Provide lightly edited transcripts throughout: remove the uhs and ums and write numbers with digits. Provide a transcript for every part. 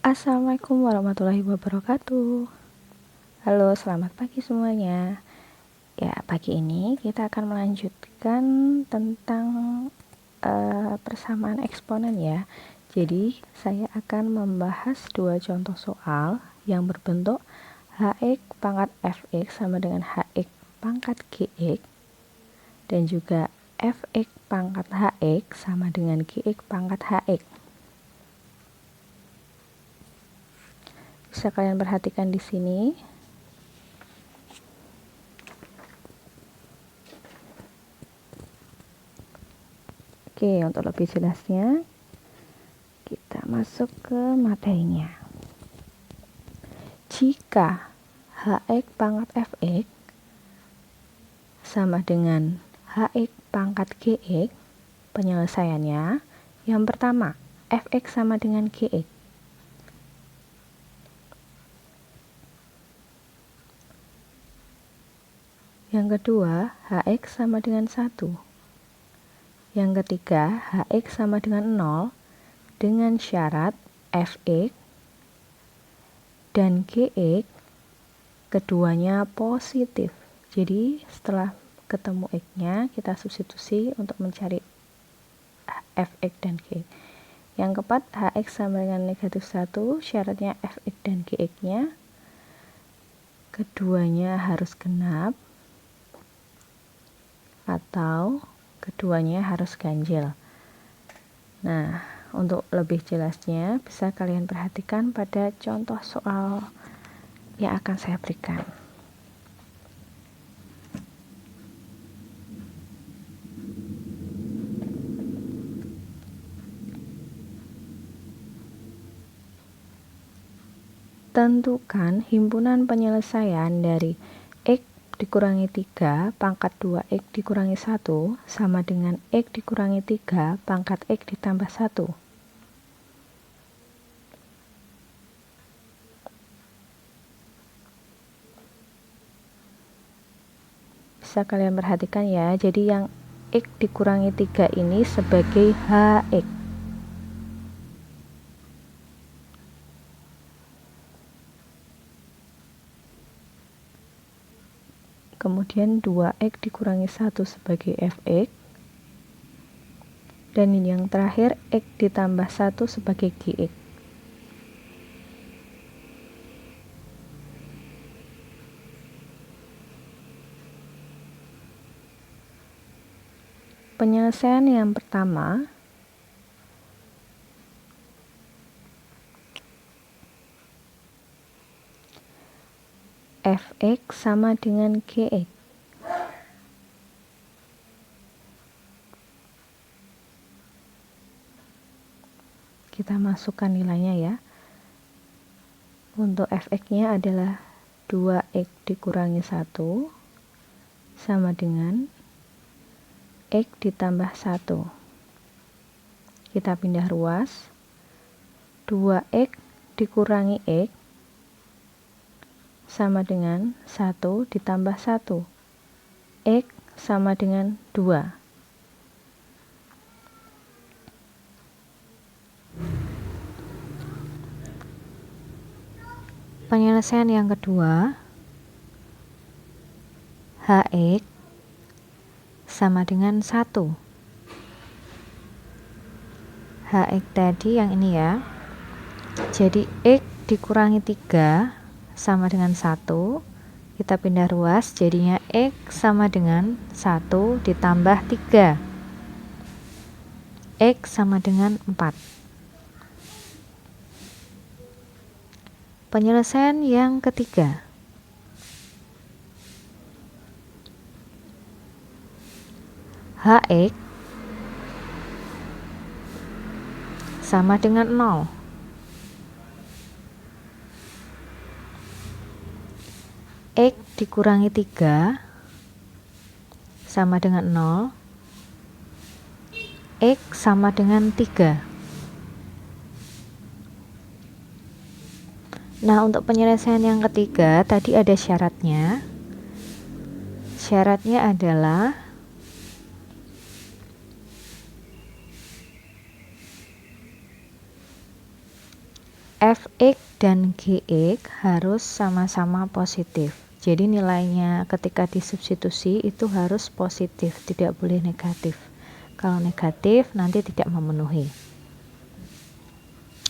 Assalamualaikum warahmatullahi wabarakatuh. Halo, selamat pagi semuanya. Ya, pagi ini kita akan melanjutkan tentang persamaan eksponen ya. Jadi, saya akan membahas dua contoh soal yang berbentuk Hx pangkat Fx sama dengan Hx pangkat Gx dan juga Fx pangkat Hx sama dengan Gx pangkat Hx. Bisa kalian perhatikan di sini. Oke, untuk lebih jelasnya kita masuk ke materinya. Jika Hx pangkat Fx sama dengan Hx pangkat Gx, penyelesaiannya yang pertama, Fx sama dengan Gx. Yang kedua, Hx sama dengan 1. Yang ketiga, Hx sama dengan 0 dengan syarat Fx dan Gx keduanya positif. Jadi setelah ketemu X-nya, kita substitusi untuk mencari Fx dan Gx. Yang keempat, Hx sama dengan negatif 1, syaratnya Fx dan Gx-nya keduanya harus genap atau keduanya harus ganjil. Nah, untuk lebih jelasnya bisa kalian perhatikan pada contoh soal yang akan saya berikan. Tentukan himpunan penyelesaian dari X dikurangi 3 pangkat 2X dikurangi 1 sama dengan X dikurangi 3 pangkat X ditambah 1. Bisa kalian perhatikan ya, jadi yang X dikurangi 3 ini sebagai Hx. Kemudian 2x dikurangi 1 sebagai Fx. Dan ini yang terakhir, x ditambah 1 sebagai Gx. Penyelesaian yang pertama, Fx sama dengan Gx. Kita masukkan nilainya ya. Untuk Fx-nya adalah 2x dikurangi 1 sama dengan x ditambah 1. Kita pindah ruas. 2x dikurangi x sama dengan 1 ditambah 1. X sama dengan 2. Penyelesaian yang kedua, Hx sama dengan 1. Hx tadi yang ini ya. Jadi x dikurangi 3 sama dengan 1. Kita pindah ruas, jadinya x sama dengan 1 ditambah 3. X sama dengan 4. Penyelesaian yang ketiga, Hx sama dengan 0. X dikurangi 3 sama dengan 0. X sama dengan 3. Nah, untuk penyelesaian yang ketiga tadi ada syaratnya. Syaratnya adalah Fx dan Gx harus sama-sama positif. Jadi nilainya ketika disubstitusi itu harus positif, tidak boleh negatif. Kalau negatif nanti tidak memenuhi.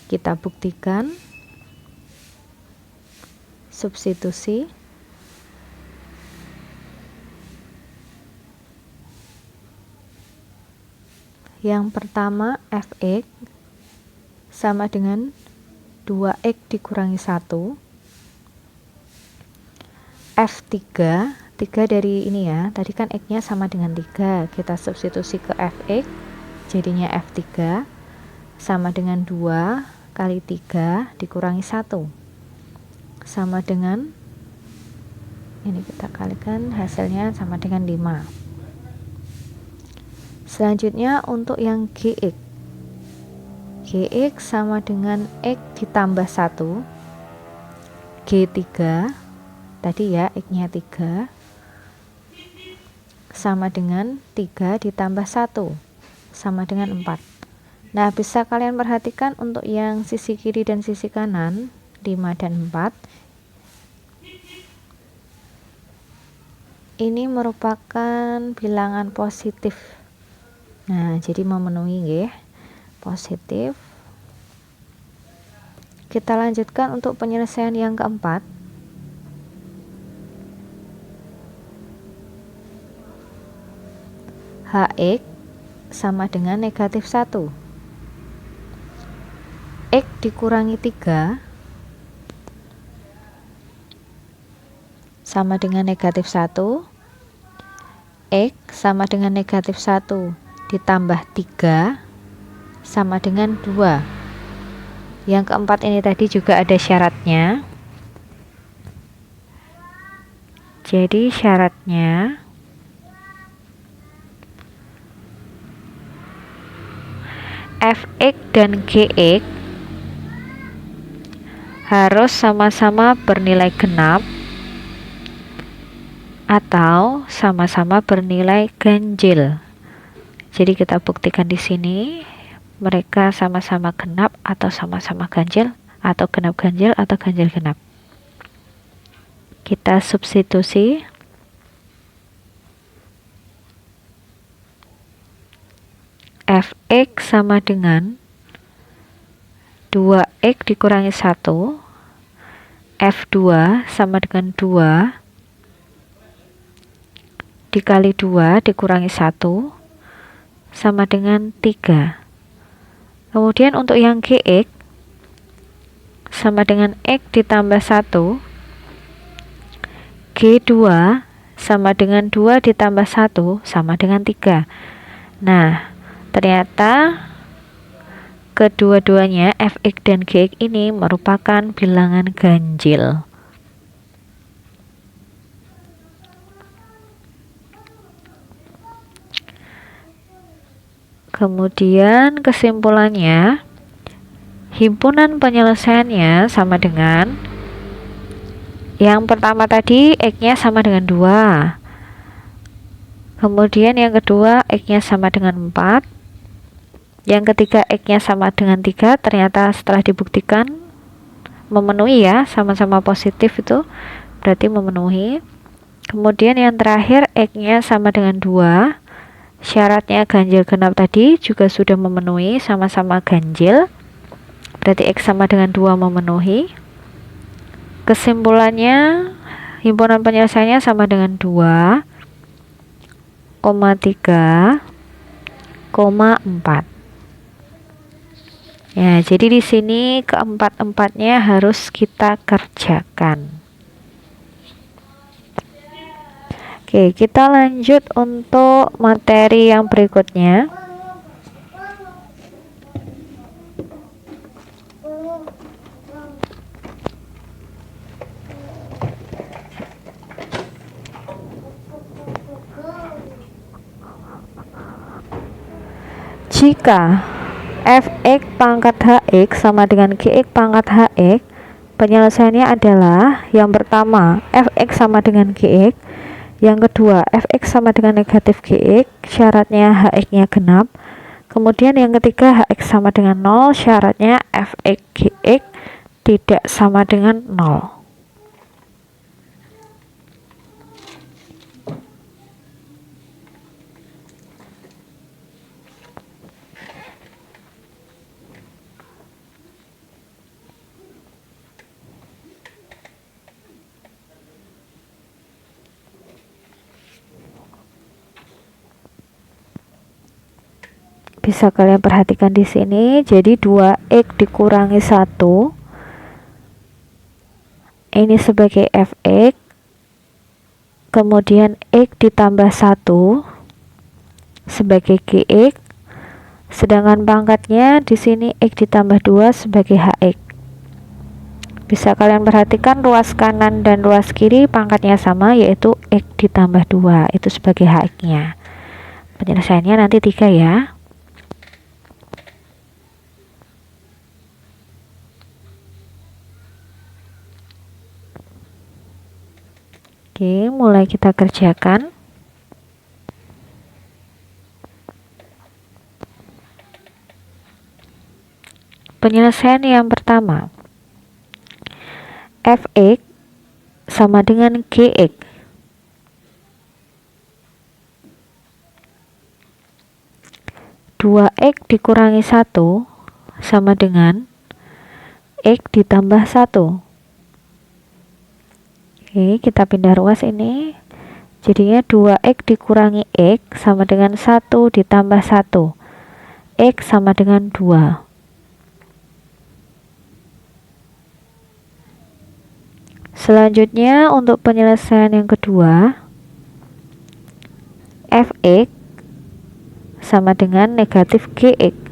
Kita buktikan. Substitusi. Yang pertama Fx sama dengan 2x dikurangi 1. F3, 3 dari ini ya, tadi kan x nya sama dengan 3, kita substitusi ke Fx, jadinya F3 sama dengan 2 kali 3 dikurangi 1 sama dengan, ini kita kalikan, hasilnya sama dengan 5. Selanjutnya untuk yang Gx, Gx sama dengan x ditambah 1, G3 tadi ya, x nya 3 sama dengan 3 ditambah 1 sama dengan 4. Nah, bisa kalian perhatikan untuk yang sisi kiri dan sisi kanan 5 dan 4 ini merupakan bilangan positif. Nah, jadi memenuhi ya, positif. Kita lanjutkan untuk penyelesaian yang keempat. Hx sama dengan negatif 1. X dikurangi 3 sama dengan negatif 1. X sama dengan negatif 1 ditambah 3 sama dengan 2. Yang keempat ini tadi juga ada syaratnya. Jadi syaratnya Fx dan Gx harus sama-sama bernilai genap atau sama-sama bernilai ganjil. Jadi kita buktikan di sini mereka sama-sama genap atau sama-sama ganjil, atau genap ganjil atau ganjil genap. Kita substitusi. Fx sama dengan 2x dikurangi 1. F2 sama dengan 2 dikali 2 dikurangi 1 sama dengan 3. Kemudian untuk yang Gx sama dengan x ditambah 1. G2 sama dengan 2 ditambah 1 sama dengan 3. Nah, ternyata kedua-duanya Fx dan Gx ini merupakan bilangan ganjil. Kemudian kesimpulannya, himpunan penyelesaiannya sama dengan yang pertama tadi x-nya sama dengan 2. Kemudian yang kedua x-nya sama dengan 4. Yang ketiga x-nya sama dengan 3. Ternyata setelah dibuktikan memenuhi ya, sama-sama positif itu berarti memenuhi. Kemudian yang terakhir x-nya sama dengan 2. Syaratnya ganjil genap tadi juga sudah memenuhi, sama-sama ganjil. Berarti x sama dengan 2 memenuhi. Kesimpulannya, himpunan penyelesaiannya sama dengan 2, 3, 4. Ya, jadi di sini keempat-empatnya harus kita kerjakan. Oke, kita lanjut untuk materi yang berikutnya. Jika Fx pangkat Hx sama dengan Gx pangkat Hx, penyelesaiannya adalah yang pertama Fx sama dengan Gx, yang kedua Fx sama dengan negatif Gx, syaratnya Hx nya genap, kemudian yang ketiga Hx sama dengan 0, syaratnya Fx Gx tidak sama dengan 0. Bisa kalian perhatikan di sini, jadi 2x dikurangi 1 ini sebagai fx, kemudian x ditambah 1 sebagai gx, sedangkan pangkatnya di sini x ditambah 2 sebagai hx. Bisa kalian perhatikan ruas kanan dan ruas kiri pangkatnya sama, yaitu x ditambah 2 itu sebagai hx-nya. Penyelesaiannya nanti 3 ya. Oke, mulai kita kerjakan. Penyelesaian yang pertama, fx sama dengan gx. Dua x dikurangi 1 sama dengan x ditambah 1. Oke, kita pindah ruas ini. Jadinya 2x dikurangi x sama dengan 1 ditambah 1. X sama dengan 2. Selanjutnya untuk penyelesaian yang kedua, fx sama dengan negatif gx.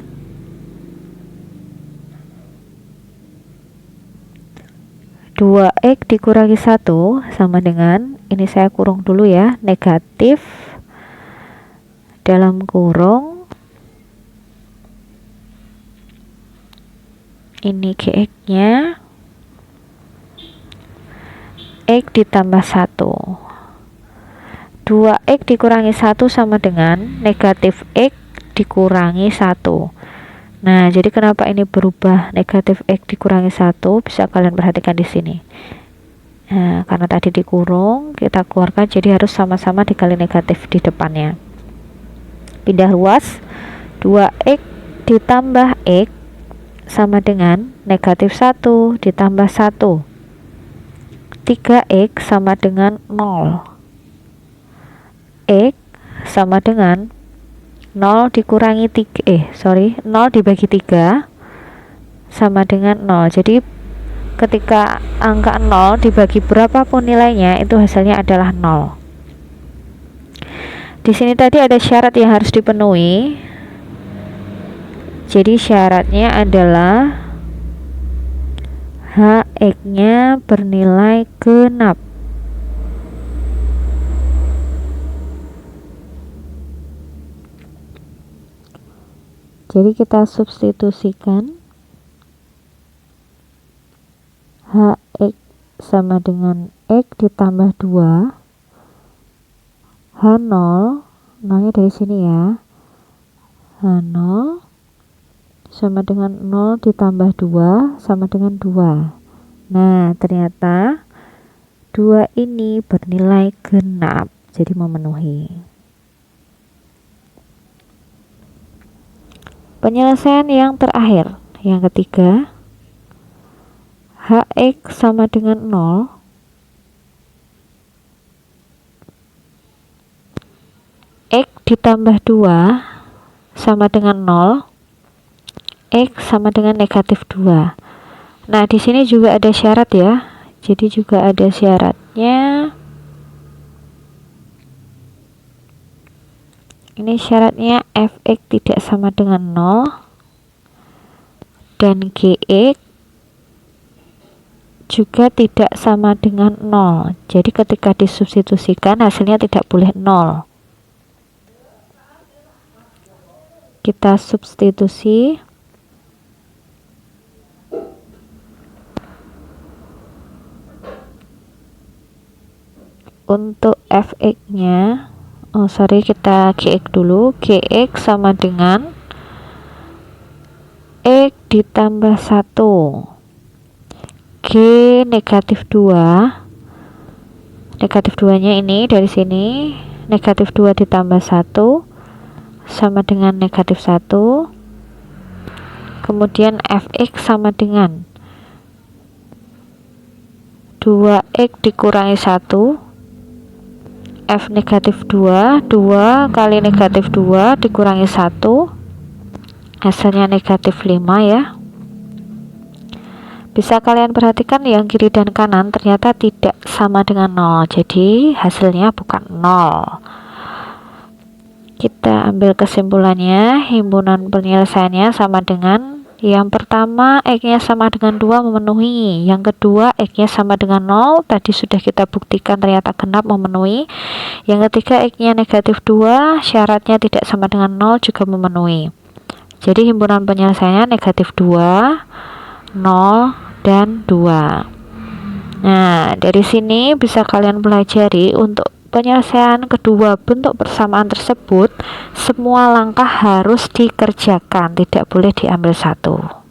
2x dikurangi 1 sama dengan, ini saya kurung dulu ya, negatif dalam kurung, ini gx nya, x ditambah 1. 2x dikurangi 1 sama dengan negatif x dikurangi 1. Nah, jadi kenapa ini berubah negatif x dikurangi 1? Bisa kalian perhatikan di sini. Nah, karena tadi dikurung, kita keluarkan, jadi harus sama-sama dikali negatif di depannya. Pindah ruas, 2x ditambah x sama dengan negatif 1 ditambah 1. 3x sama dengan 0. X sama dengan 0 dikurangi 0 dibagi 3 sama dengan 0. Jadi ketika angka 0 dibagi berapapun nilainya, itu hasilnya adalah 0. Di sini tadi ada syarat yang harus dipenuhi. Jadi syaratnya adalah hx-nya bernilai genap. Jadi kita substitusikan hx sama dengan x ditambah 2, h0, nolnya dari sini ya, h0 sama dengan 0 ditambah 2 sama dengan 2. Nah, ternyata 2 ini bernilai genap, jadi memenuhi. Penyelesaian yang terakhir, yang ketiga, hx sama dengan 0, x ditambah 2 sama dengan 0, x sama dengan negatif 2. Nah, di sini juga ada syarat ya, jadi juga ada syaratnya. Ini syaratnya fx tidak sama dengan 0 dan gx juga tidak sama dengan 0. Jadi ketika disubstitusikan hasilnya tidak boleh 0. Kita substitusi. Untuk fx-nya, kita gx dulu. Gx sama dengan x ditambah 1. G negatif 2. Negatif 2 nya ini dari sini, negatif 2 ditambah 1 sama dengan negatif 1. Kemudian fx sama dengan 2x dikurangi 1. F negatif 2, 2 kali negatif 2 dikurangi 1, hasilnya negatif 5 ya. Bisa kalian perhatikan yang kiri dan kanan ternyata tidak sama dengan 0, jadi hasilnya bukan 0. Kita ambil kesimpulannya, himpunan penyelesaiannya sama dengan yang pertama X-nya sama dengan 2 memenuhi, yang kedua X-nya sama dengan 0, tadi sudah kita buktikan ternyata genap memenuhi, yang ketiga X-nya negatif 2, syaratnya tidak sama dengan 0 juga memenuhi. Jadi himpunan penyelesaiannya negatif 2, 0, dan 2. Nah, dari sini bisa kalian pelajari untuk penyelesaian kedua bentuk persamaan tersebut, semua langkah harus dikerjakan, tidak boleh diambil satu.